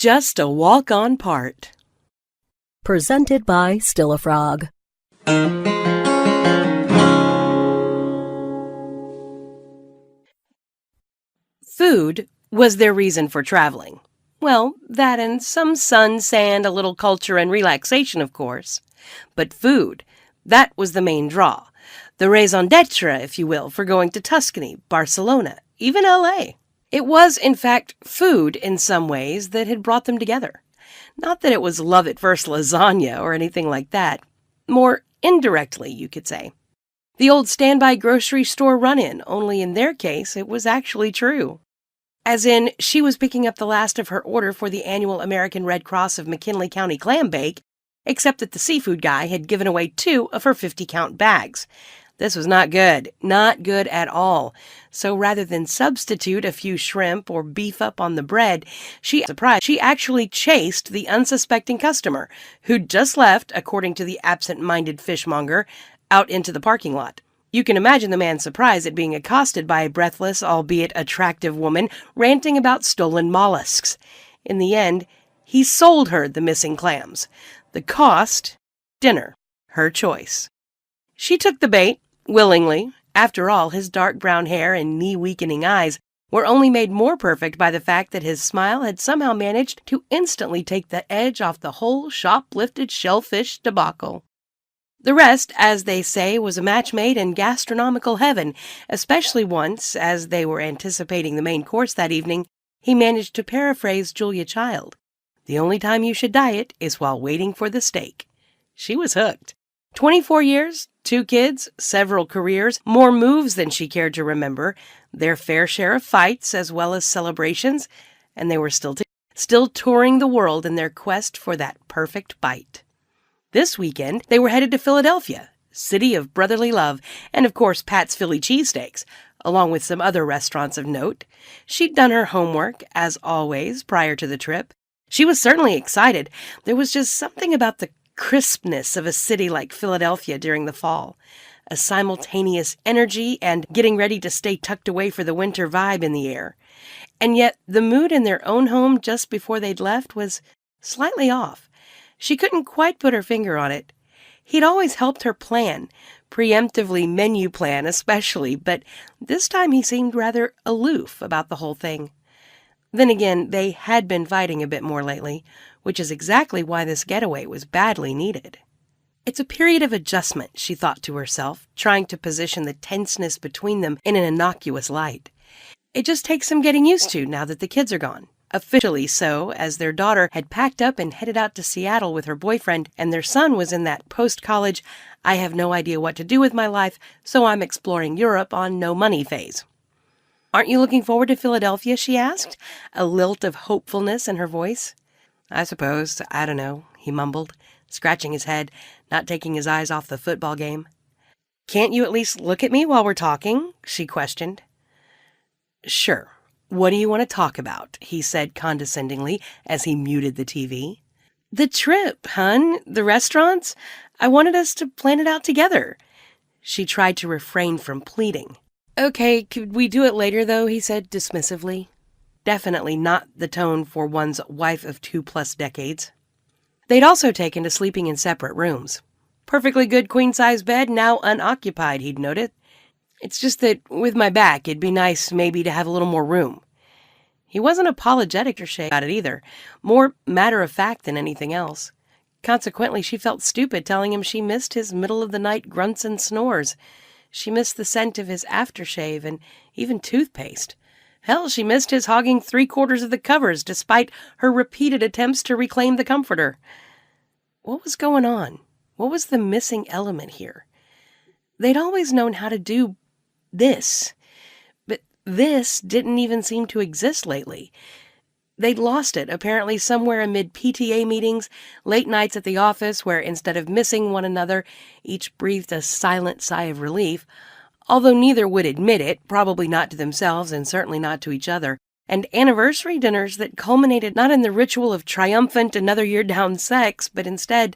Just a walk-on part. Presented by Still a Frog. Food was their reason for traveling. Well, that and some sun, sand, a little culture, and relaxation, of course. But food, that was the main draw. The raison d'etre, if you will, for going to Tuscany, Barcelona, even L.A. It was, in fact, food in some ways that had brought them together. Not that it was love at first lasagna or anything like that. More indirectly, you could say. The old standby grocery store run-in, only in their case, it was actually true. As in, she was picking up the last of her order for the annual American Red Cross of McKinley County clam bake, except that the seafood guy had given away 2 of her 50-count bags. This was not good at all. So rather than substitute a few shrimp or beef up on the bread, she actually chased the unsuspecting customer, who'd just left, according to the absent-minded fishmonger, out into the parking lot. You can imagine the man's surprise at being accosted by a breathless, albeit attractive woman ranting about stolen mollusks. In the end, he sold her the missing clams. The cost? Dinner. Her choice. She took the bait, willingly. After all, his dark brown hair and knee-weakening eyes were only made more perfect by the fact that his smile had somehow managed to instantly take the edge off the whole shoplifted shellfish debacle. The rest, as they say, was a match made in gastronomical heaven, especially once, as they were anticipating the main course that evening, he managed to paraphrase Julia Child. The only time you should diet is while waiting for the steak. She was hooked. 24 years, 2 kids, several careers, more moves than she cared to remember, their fair share of fights as well as celebrations, and they were still touring the world in their quest for that perfect bite. This weekend, they were headed to Philadelphia, city of brotherly love, and of course Pat's Philly cheesesteaks, along with some other restaurants of note. She'd done her homework, as always, prior to the trip. She was certainly excited. There was just something about the crispness of a city like Philadelphia during the fall. A simultaneous energy and getting ready to stay tucked away for the winter vibe in the air. And yet, the mood in their own home just before they'd left was slightly off. She couldn't quite put her finger on it. He'd always helped her plan, preemptively menu plan especially, but this time he seemed rather aloof about the whole thing. Then again, they had been fighting a bit more lately, which is exactly why this getaway was badly needed. It's a period of adjustment, she thought to herself, trying to position the tenseness between them in an innocuous light. It just takes some getting used to now that the kids are gone. Officially so, as their daughter had packed up and headed out to Seattle with her boyfriend, and their son was in that post-college, I have no idea what to do with my life, so I'm exploring Europe on no-money phase. Aren't you looking forward to Philadelphia, she asked, a lilt of hopefulness in her voice. I suppose, I don't know, he mumbled, scratching his head, not taking his eyes off the football game. Can't you at least look at me while we're talking? She questioned. Sure. What do you want to talk about? He said condescendingly as he muted the TV. The trip, hun. The restaurants. I wanted us to plan it out together. She tried to refrain from pleading. Okay, could we do it later, though? He said dismissively. Definitely not the tone for one's wife of 2+ decades. They'd also taken to sleeping in separate rooms. Perfectly good queen-size bed, now unoccupied, he'd noted. It's just that, with my back, it'd be nice maybe to have a little more room. He wasn't apologetic or shy about it either, more matter-of-fact than anything else. Consequently, she felt stupid telling him she missed his middle-of-the-night grunts and snores. She missed the scent of his aftershave and even toothpaste. Hell, she missed his hogging 3/4 of the covers despite her repeated attempts to reclaim the comforter. What was going on? What was the missing element here? They'd always known how to do this, but this didn't even seem to exist lately. They'd lost it, apparently somewhere amid PTA meetings, late nights at the office where, instead of missing one another, each breathed a silent sigh of relief, although neither would admit it, probably not to themselves and certainly not to each other, and anniversary dinners that culminated not in the ritual of triumphant another year down sex, but instead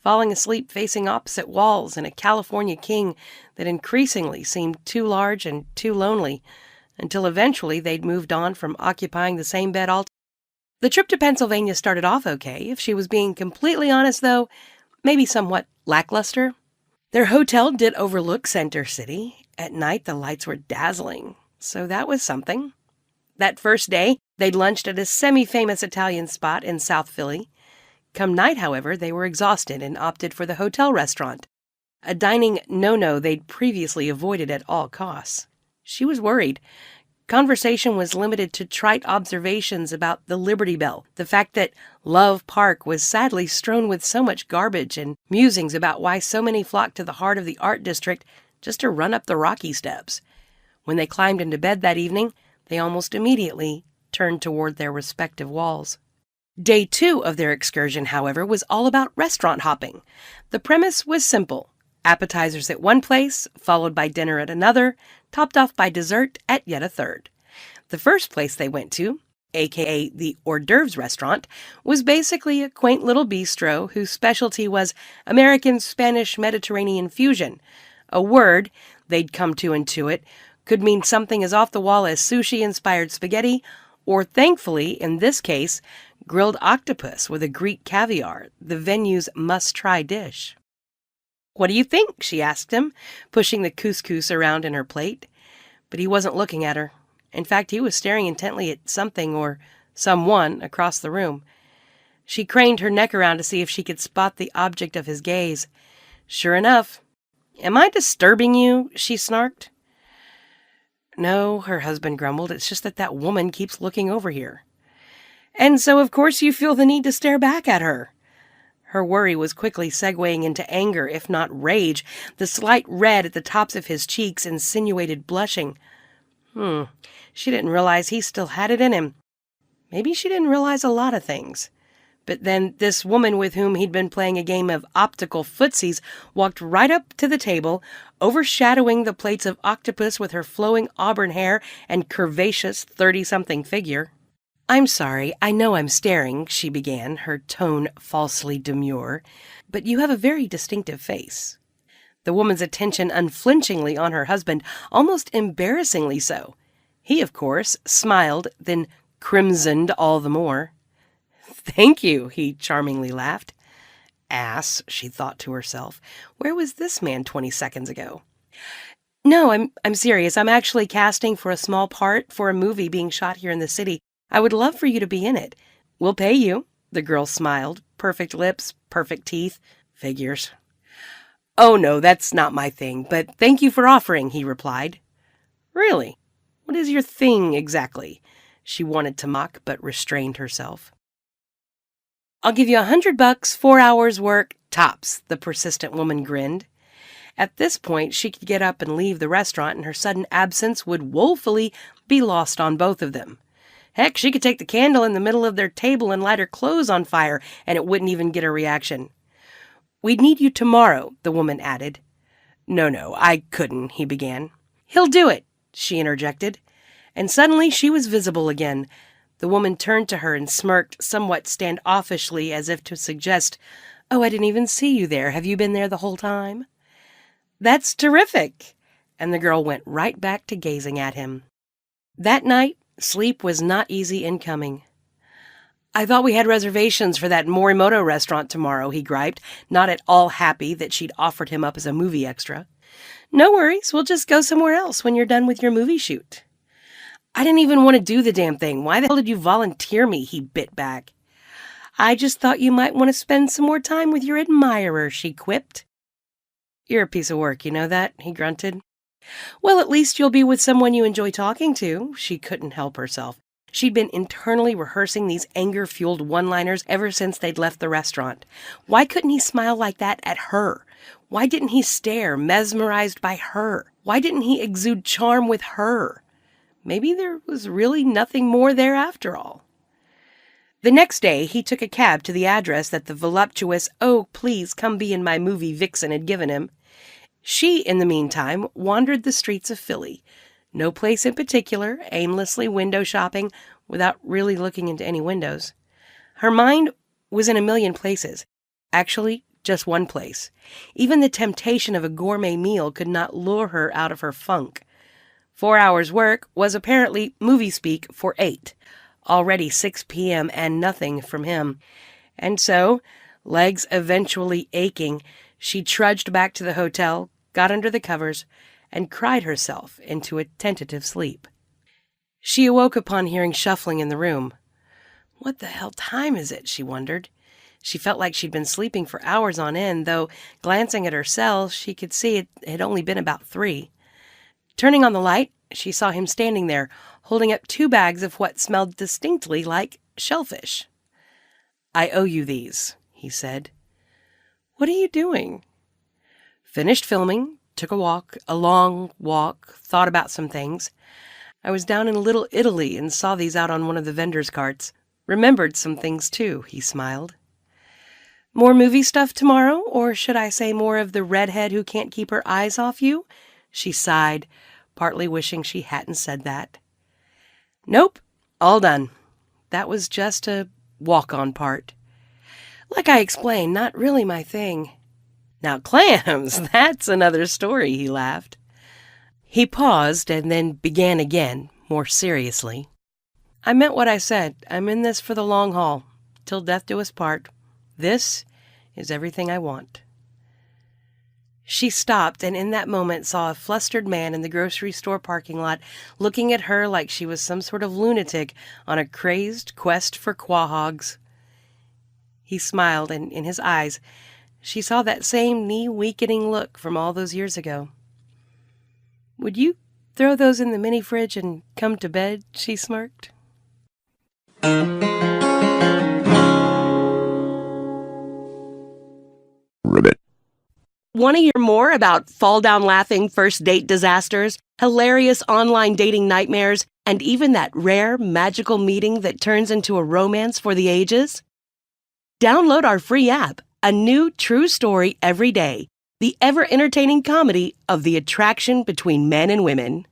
falling asleep facing opposite walls in a California king that increasingly seemed too large and too lonely, until eventually they'd moved on from occupying the same bed altogether. The trip to Pennsylvania started off okay. If she was being completely honest, though, maybe somewhat lackluster. Their hotel did overlook Center City. At night, the lights were dazzling, so that was something. That first day, they'd lunched at a semi-famous Italian spot in South Philly. Come night, however, they were exhausted and opted for the hotel restaurant, a dining no-no they'd previously avoided at all costs. She was worried. Conversation was limited to trite observations about the Liberty Bell, the fact that Love Park was sadly strewn with so much garbage, and musings about why so many flocked to the heart of the art district just to run up the rocky steps. When they climbed into bed that evening, they almost immediately turned toward their respective walls. Day 2 of their excursion, however, was all about restaurant hopping. The premise was simple. Appetizers at one place, followed by dinner at another, topped off by dessert at yet a third. The first place they went to, aka the hors d'oeuvres restaurant, was basically a quaint little bistro whose specialty was American Spanish Mediterranean fusion. A word, they'd come to intuit, could mean something as off-the-wall as sushi-inspired spaghetti, or thankfully, in this case, grilled octopus with a Greek caviar, the venue's must-try dish. "What do you think?" she asked him, pushing the couscous around in her plate. But he wasn't looking at her. In fact, he was staring intently at something or someone across the room. She craned her neck around to see if she could spot the object of his gaze. Sure enough. "Am I disturbing you?" she snarked. "No," her husband grumbled. "It's just that woman keeps looking over here." "And so, of course, you feel the need to stare back at her." Her worry was quickly segueing into anger, if not rage. The slight red at the tops of his cheeks insinuated blushing. She didn't realize he still had it in him. Maybe she didn't realize a lot of things. But then this woman with whom he'd been playing a game of optical footsies walked right up to the table, overshadowing the plates of octopus with her flowing auburn hair and curvaceous 30-something figure. "I'm sorry, I know I'm staring," she began, her tone falsely demure, "but you have a very distinctive face." The woman's attention unflinchingly on her husband, almost embarrassingly so. He, of course, smiled, then crimsoned all the more. "Thank you," he charmingly laughed. Ass, she thought to herself. Where was this man 20 seconds ago? "No, I'm serious. I'm actually casting for a small part for a movie being shot here in the city. I would love for you to be in it. We'll pay you." The girl smiled. Perfect lips, perfect teeth. Figures. "Oh no, that's not my thing, but thank you for offering," he replied. "Really? What is your thing exactly?" She wanted to mock, but restrained herself. "I'll give you $100, 4 hours work, tops," the persistent woman grinned. At this point, she could get up and leave the restaurant, and her sudden absence would woefully be lost on both of them. Heck, she could take the candle in the middle of their table and light her clothes on fire, and it wouldn't even get a reaction. "We'd need you tomorrow," the woman added. No, I couldn't," he began. "He'll do it," she interjected. And suddenly she was visible again. The woman turned to her and smirked somewhat standoffishly as if to suggest, "Oh, I didn't even see you there. Have you been there the whole time?" "That's terrific." And the girl went right back to gazing at him. That night, sleep was not easy in coming. "I thought we had reservations for that Morimoto restaurant tomorrow," he griped, not at all happy that she'd offered him up as a movie extra. "No worries, we'll just go somewhere else when you're done with your movie shoot." "I didn't even want to do the damn thing. Why the hell did you volunteer me?" he bit back. "I just thought you might want to spend some more time with your admirer," she quipped. "You're a piece of work, you know that?" he grunted. "Well, at least you'll be with someone you enjoy talking to." She couldn't help herself. She'd been internally rehearsing these anger-fueled one-liners ever since they'd left the restaurant. Why couldn't he smile like that at her? Why didn't he stare, mesmerized by her? Why didn't he exude charm with her? Maybe there was really nothing more there after all. The next day, he took a cab to the address that the voluptuous, "Oh, please come be in my movie" vixen had given him. She, in the meantime, wandered the streets of Philly. No place in particular, aimlessly window shopping without really looking into any windows. Her mind was in a million places. Actually, just one place. Even the temptation of a gourmet meal could not lure her out of her funk. 4 hours' work was apparently movie speak for 8. Already 6 p.m. and nothing from him. And so, legs eventually aching, she trudged back to the hotel, got under the covers, and cried herself into a tentative sleep. She awoke upon hearing shuffling in the room. What the hell time is it? She wondered. She felt like she'd been sleeping for hours on end, though, glancing at her cell, she could see it had only been about 3. Turning on the light, she saw him standing there, holding up 2 bags of what smelled distinctly like shellfish. "I owe you these," he said. "What are you doing?" "Finished filming, took a long walk, thought about some things. I was down in Little Italy and saw these out on one of the vendors' carts. Remembered some things, too," he smiled. "More movie stuff tomorrow, or should I say more of the redhead who can't keep her eyes off you?" She sighed, partly wishing she hadn't said that. "Nope, all done. That was just a walk-on part. Like I explained, not really my thing." "Now clams, that's another story," he laughed. He paused and then began again, more seriously. "I meant what I said. I'm in this for the long haul, till death do us part. This is everything I want." She stopped and in that moment saw a flustered man in the grocery store parking lot looking at her like she was some sort of lunatic on a crazed quest for quahogs. He smiled, and in his eyes she saw that same knee-weakening look from all those years ago. "Would you throw those in the mini-fridge and come to bed?" she smirked. Ribbit. Want to hear more about fall-down laughing first date disasters, hilarious online dating nightmares, and even that rare, magical meeting that turns into a romance for the ages? Download our free app, A New True Story Every Day, the ever-entertaining comedy of the attraction between men and women.